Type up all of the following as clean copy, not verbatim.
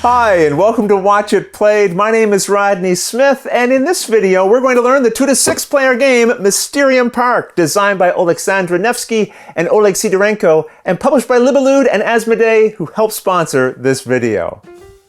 Hi, and welcome to Watch It Played. My name is Rodney Smith, and in this video, we're going to learn the 2 to 6 player game Mysterium Park, designed by Oleksandr Nevsky and Oleg Sidorenko, and published by Libellude and Asmodee, who helped sponsor this video.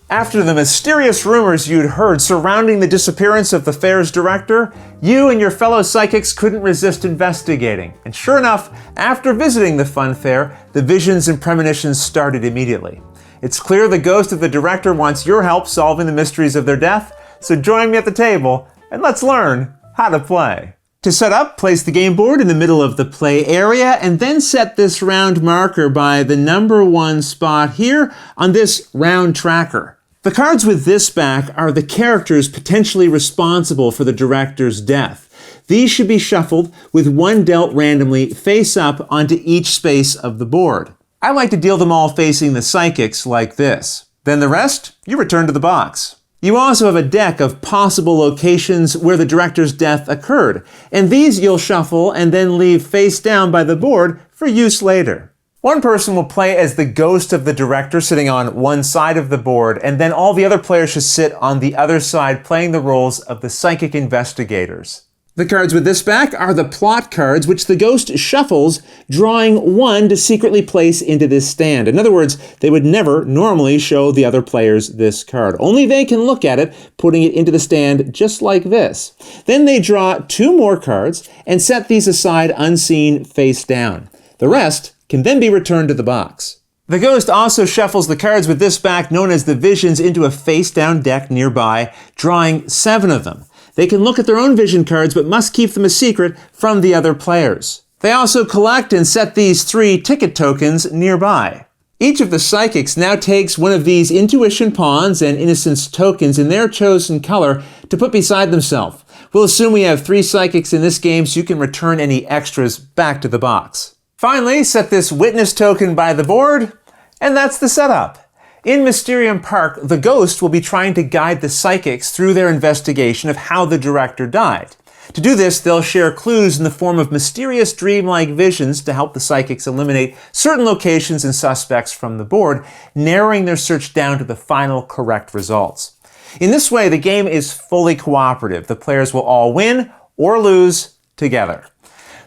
After the mysterious rumors you'd heard surrounding the disappearance of the fair's director, you and your fellow psychics couldn't resist investigating. And sure enough, after visiting the fun fair, the visions and premonitions started immediately. It's clear the ghost of the director wants your help solving the mysteries of their death, so join me at the table and let's learn how to play. To set up, place the game board in the middle of the play area and then set this round marker by the number 1 spot here on this round tracker. The cards with this back are the characters potentially responsible for the director's death. These should be shuffled with one dealt randomly face up onto each space of the board. I like to deal them all facing the psychics like this. Then the rest, you return to the box. You also have a deck of possible locations where the director's death occurred, and these you'll shuffle and then leave face down by the board for use later. One person will play as the ghost of the director sitting on one side of the board, and then all the other players should sit on the other side playing the roles of the psychic investigators. The cards with this back are the plot cards, which the ghost shuffles, drawing one to secretly place into this stand. In other words, they would never normally show the other players this card. Only they can look at it, putting it into the stand just like this. Then they draw 2 more cards and set these aside unseen face down. The rest can then be returned to the box. The ghost also shuffles the cards with this back, known as the visions, into a face-down deck nearby, drawing 7 of them. They can look at their own vision cards, but must keep them a secret from the other players. They also collect and set these 3 ticket tokens nearby. Each of the psychics now takes one of these intuition pawns and innocence tokens in their chosen color to put beside themselves. We'll assume we have 3 psychics in this game, so you can return any extras back to the box. Finally, set this witness token by the board, and that's the setup. In Mysterium Park, the ghost will be trying to guide the psychics through their investigation of how the director died. To do this, they'll share clues in the form of mysterious dreamlike visions to help the psychics eliminate certain locations and suspects from the board, narrowing their search down to the final correct results. In this way, the game is fully cooperative. The players will all win or lose together.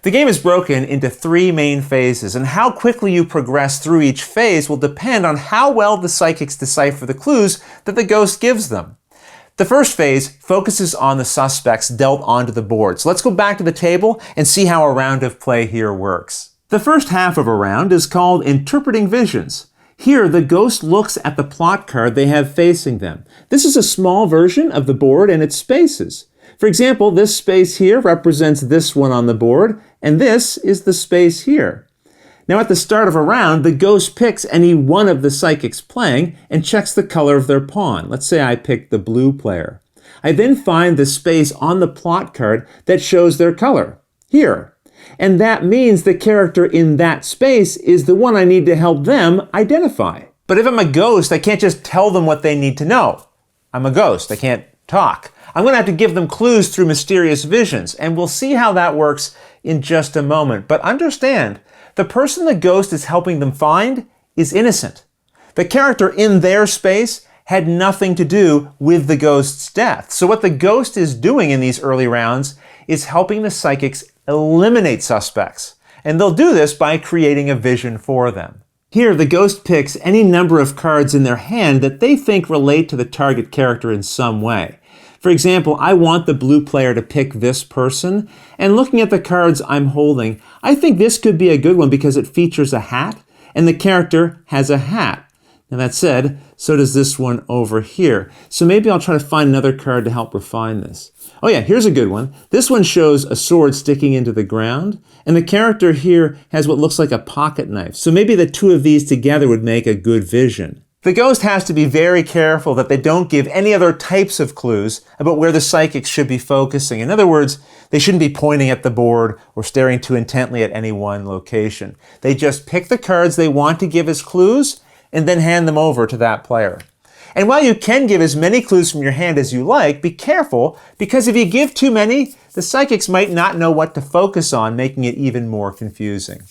The game is broken into 3 main phases, and how quickly you progress through each phase will depend on how well the psychics decipher the clues that the ghost gives them. The first phase focuses on the suspects dealt onto the board. So let's go back to the table and see how a round of play here works. The first half of a round is called Interpreting Visions. Here, the ghost looks at the plot card they have facing them. This is a small version of the board and its spaces. For example, this space here represents this one on the board, and this is the space here. Now at the start of a round, the ghost picks any one of the psychics playing and checks the color of their pawn. Let's say I pick the blue player. I then find the space on the plot card that shows their color, here. And that means the character in that space is the one I need to help them identify. But if I'm a ghost, I can't just tell them what they need to know. I'm a ghost, I can't talk. I'm going to have to give them clues through mysterious visions, and we'll see how that works in just a moment. But understand, the person the ghost is helping them find is innocent. The character in their space had nothing to do with the ghost's death. So what the ghost is doing in these early rounds is helping the psychics eliminate suspects. And they'll do this by creating a vision for them. Here, the ghost picks any number of cards in their hand that they think relate to the target character in some way. For example, I want the blue player to pick this person, and looking at the cards I'm holding, I think this could be a good one because it features a hat, and the character has a hat. Now that said, so does this one over here. So maybe I'll try to find another card to help refine this. Oh yeah, here's a good one. This one shows a sword sticking into the ground, and the character here has what looks like a pocket knife. So maybe the 2 of these together would make a good vision. The ghost has to be very careful that they don't give any other types of clues about where the psychics should be focusing. In other words, they shouldn't be pointing at the board or staring too intently at any one location. They just pick the cards they want to give as clues and then hand them over to that player. And while you can give as many clues from your hand as you like, be careful, because if you give too many, the psychics might not know what to focus on, making it even more confusing.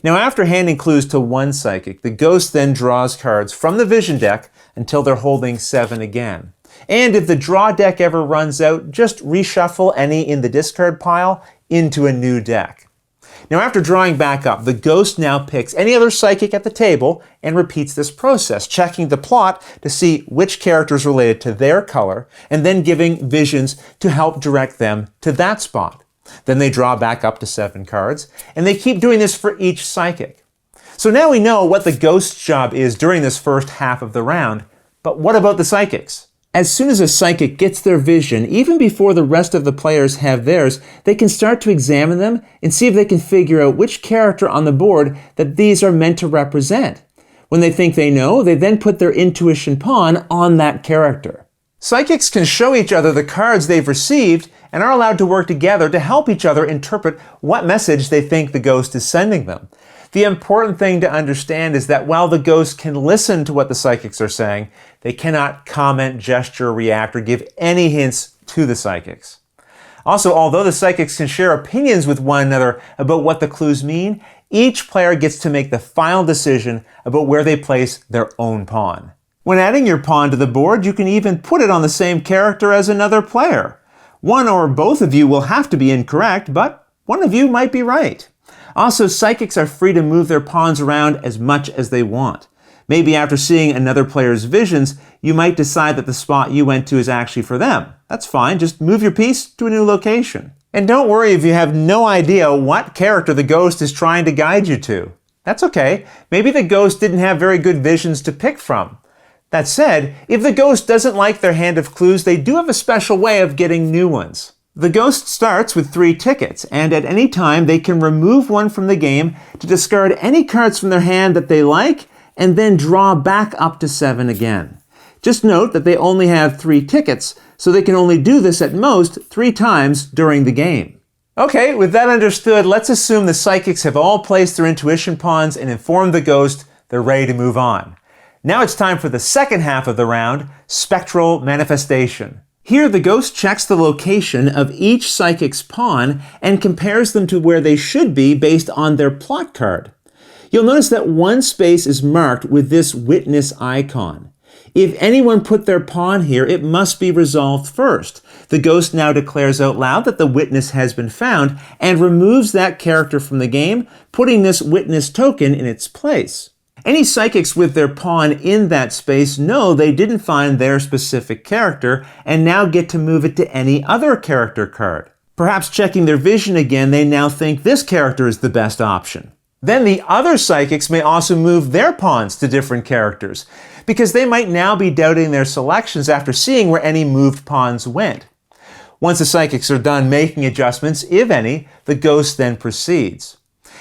Now, after handing clues to one psychic, the ghost then draws cards from the vision deck until they're holding 7 again. And if the draw deck ever runs out, just reshuffle any in the discard pile into a new deck. Now, after drawing back up, the ghost now picks any other psychic at the table and repeats this process, checking the plot to see which character is related to their color, and then giving visions to help direct them to that spot. Then they draw back up to 7 cards, and they keep doing this for each psychic. So now we know what the ghost's job is during this first half of the round, but what about the psychics? As soon as a psychic gets their vision, even before the rest of the players have theirs, they can start to examine them and see if they can figure out which character on the board that these are meant to represent. When they think they know, they then put their intuition pawn on that character. Psychics can show each other the cards they've received and are allowed to work together to help each other interpret what message they think the ghost is sending them. The important thing to understand is that while the ghost can listen to what the psychics are saying, they cannot comment, gesture, react, or give any hints to the psychics. Also, although the psychics can share opinions with one another about what the clues mean, each player gets to make the final decision about where they place their own pawn. When adding your pawn to the board, you can even put it on the same character as another player. One or both of you will have to be incorrect, but one of you might be right. Also, psychics are free to move their pawns around as much as they want. Maybe after seeing another player's visions, you might decide that the spot you went to is actually for them. That's fine, just move your piece to a new location. And don't worry if you have no idea what character the ghost is trying to guide you to. That's okay, maybe the ghost didn't have very good visions to pick from. That said, if the ghost doesn't like their hand of clues, they do have a special way of getting new ones. The ghost starts with 3 tickets, and at any time they can remove one from the game to discard any cards from their hand that they like, and then draw back up to 7 again. Just note that they only have 3 tickets, so they can only do this at most 3 times during the game. Okay, with that understood, let's assume the psychics have all placed their intuition pawns and informed the ghost they're ready to move on. Now it's time for the second half of the round, Spectral Manifestation. Here, the ghost checks the location of each psychic's pawn and compares them to where they should be based on their plot card. You'll notice that one space is marked with this witness icon. If anyone put their pawn here, it must be resolved first. The ghost now declares out loud that the witness has been found and removes that character from the game, putting this witness token in its place. Any psychics with their pawn in that space know they didn't find their specific character and now get to move it to any other character card. Perhaps checking their vision again, they now think this character is the best option. Then the other psychics may also move their pawns to different characters, because they might now be doubting their selections after seeing where any moved pawns went. Once the psychics are done making adjustments, if any, the ghost then proceeds.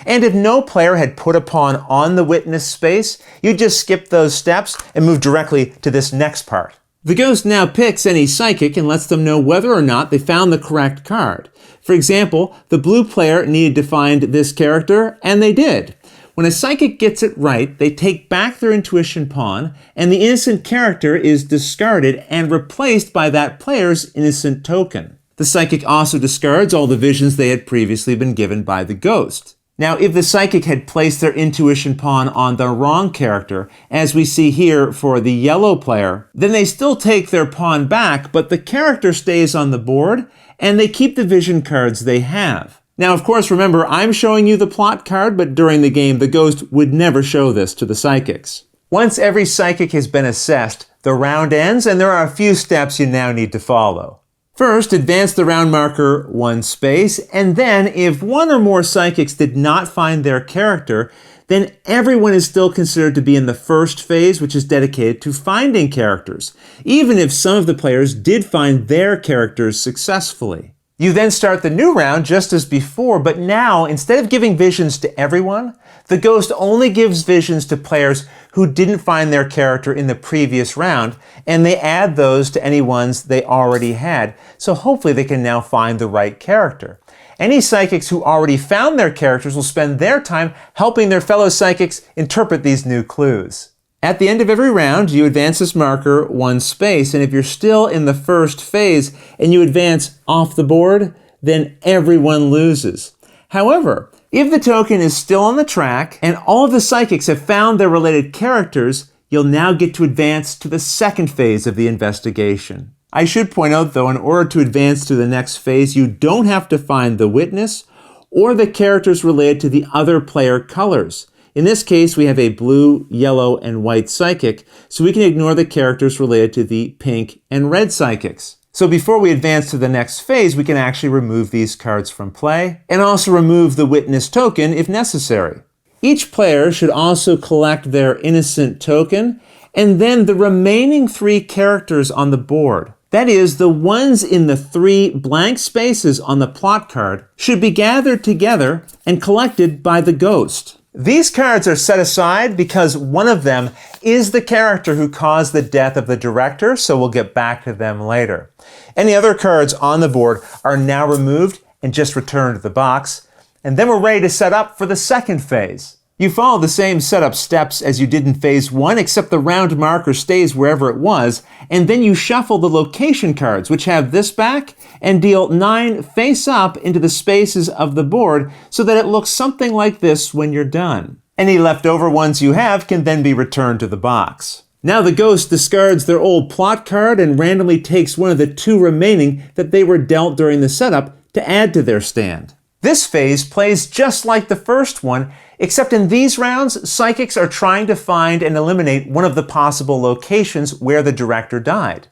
And if no player had put a pawn on the witness space, you just skip those steps and move directly to this next part. The ghost now picks any psychic and lets them know whether or not they found the correct card. For example, the blue player needed to find this character, and they did. When a psychic gets it right, they take back their intuition pawn, and the innocent character is discarded and replaced by that player's innocent token. The psychic also discards all the visions they had previously been given by the ghost. Now, if the psychic had placed their intuition pawn on the wrong character, as we see here for the yellow player, then they still take their pawn back, but the character stays on the board, and they keep the vision cards they have. Now, of course, remember, I'm showing you the plot card, but during the game, the ghost would never show this to the psychics. Once every psychic has been assessed, the round ends, and there are a few steps you now need to follow. First, advance the round marker 1 space, and then if one or more psychics did not find their character, then everyone is still considered to be in the first phase, which is dedicated to finding characters, even if some of the players did find their characters successfully. You then start the new round just as before, but now, instead of giving visions to everyone, the ghost only gives visions to players who didn't find their character in the previous round, and they add those to any ones they already had, so hopefully they can now find the right character. Any psychics who already found their characters will spend their time helping their fellow psychics interpret these new clues. At the end of every round, you advance this marker 1 space, and if you're still in the first phase and you advance off the board, then everyone loses. However, If the token is still on the track and all of the psychics have found their related characters, you'll now get to advance to the second phase of the investigation. I should point out though, in order to advance to the next phase, you don't have to find the witness or the characters related to the other player colors. In this case, we have a blue, yellow, and white psychic, so we can ignore the characters related to the pink and red psychics. So before we advance to the next phase, we can actually remove these cards from play, and also remove the witness token if necessary. Each player should also collect their innocent token, and then the remaining 3 characters on the board. That is, the ones in the 3 blank spaces on the plot card should be gathered together and collected by the ghost. These cards are set aside because one of them is the character who caused the death of the director, so we'll get back to them later. Any other cards on the board are now removed and just returned to the box, and then we're ready to set up for the second phase. You follow the same setup steps as you did in phase 1, except the round marker stays wherever it was, and then you shuffle the location cards, which have this back, and deal 9 face up into the spaces of the board so that it looks something like this when you're done. Any leftover ones you have can then be returned to the box. Now the ghost discards their old plot card and randomly takes one of the 2 remaining that they were dealt during the setup to add to their stand. This phase plays just like the first one, except in these rounds, psychics are trying to find and eliminate one of the possible locations where the director died.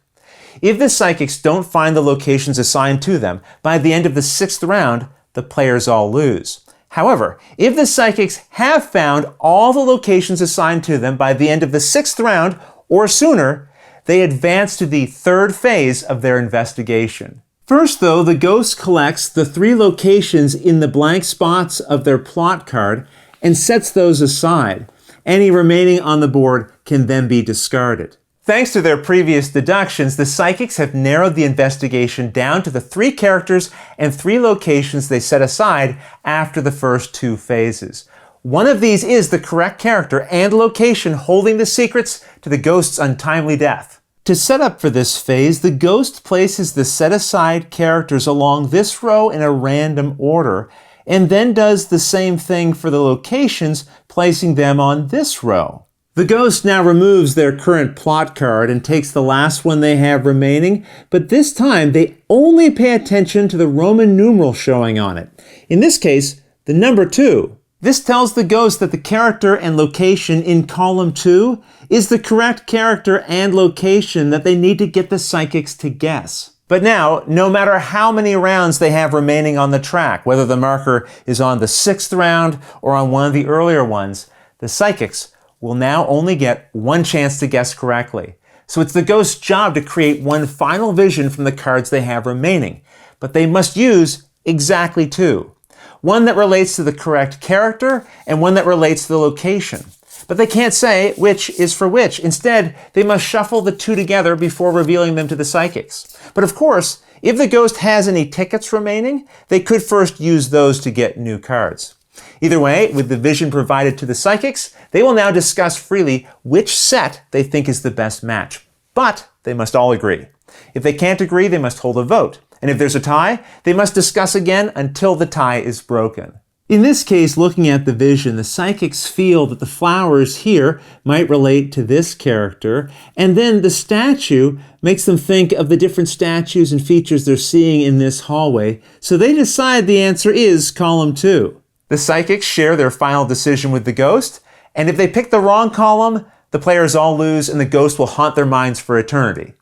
If the psychics don't find the locations assigned to them by the end of the 6th round, the players all lose. However, if the psychics have found all the locations assigned to them by the end of the 6th round or sooner, they advance to the 3rd phase of their investigation. First though, the ghost collects the 3 locations in the blank spots of their plot card and sets those aside. Any remaining on the board can then be discarded. Thanks to their previous deductions, the psychics have narrowed the investigation down to the 3 characters and 3 locations they set aside after the first 2 phases. One of these is the correct character and location holding the secrets to the ghost's untimely death. To set up for this phase, the ghost places the set-aside characters along this row in a random order, and then does the same thing for the locations, placing them on this row. The ghost now removes their current plot card and takes the last one they have remaining, but this time they only pay attention to the Roman numeral showing on it. In this case, the number 2. This tells the ghost that the character and location in column 2 is the correct character and location that they need to get the psychics to guess. But now, no matter how many rounds they have remaining on the track, whether the marker is on the 6th round or on one of the earlier ones, the psychics will now only get 1 chance to guess correctly. So it's the ghost's job to create one final vision from the cards they have remaining. But they must use exactly 2. One that relates to the correct character and one that relates to the location. But they can't say which is for which. Instead, they must shuffle the 2 together before revealing them to the psychics. But of course, if the ghost has any tickets remaining, they could first use those to get new cards. Either way, with the vision provided to the psychics, they will now discuss freely which set they think is the best match. But they must all agree. If they can't agree, they must hold a vote. And if there's a tie, they must discuss again until the tie is broken. In this case, looking at the vision, the psychics feel that the flowers here might relate to this character, and then the statue makes them think of the different statues and features they're seeing in this hallway, so they decide the answer is column 2. The psychics share their final decision with the ghost, and if they pick the wrong column, the players all lose and the ghost will haunt their minds for eternity.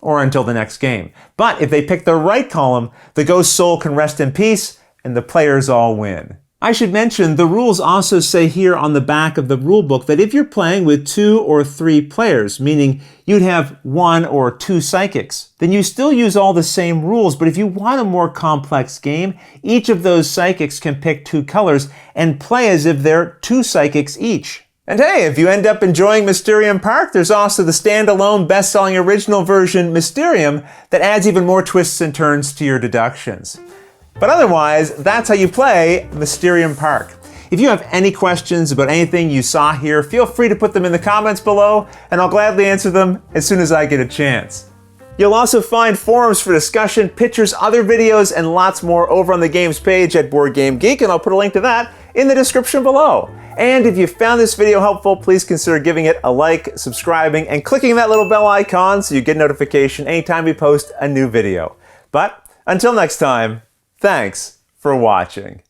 Or until the next game. But if they pick the right column, the ghost's soul can rest in peace and the players all win. I should mention, the rules also say here on the back of the rulebook that if you're playing with 2 or 3 players, meaning you'd have 1 or 2 psychics, then you still use all the same rules, but if you want a more complex game, each of those psychics can pick 2 colors and play as if they're 2 psychics each. And hey, if you end up enjoying Mysterium Park, there's also the standalone best-selling original version, Mysterium, that adds even more twists and turns to your deductions. But otherwise, that's how you play Mysterium Park. If you have any questions about anything you saw here, feel free to put them in the comments below, and I'll gladly answer them as soon as I get a chance. You'll also find forums for discussion, pictures, other videos, and lots more over on the games page at Board Game Geek, and I'll put a link to that in the description below. And if you found this video helpful, please consider giving it a like, subscribing, and clicking that little bell icon so you get notification anytime we post a new video. But until next time, thanks for watching.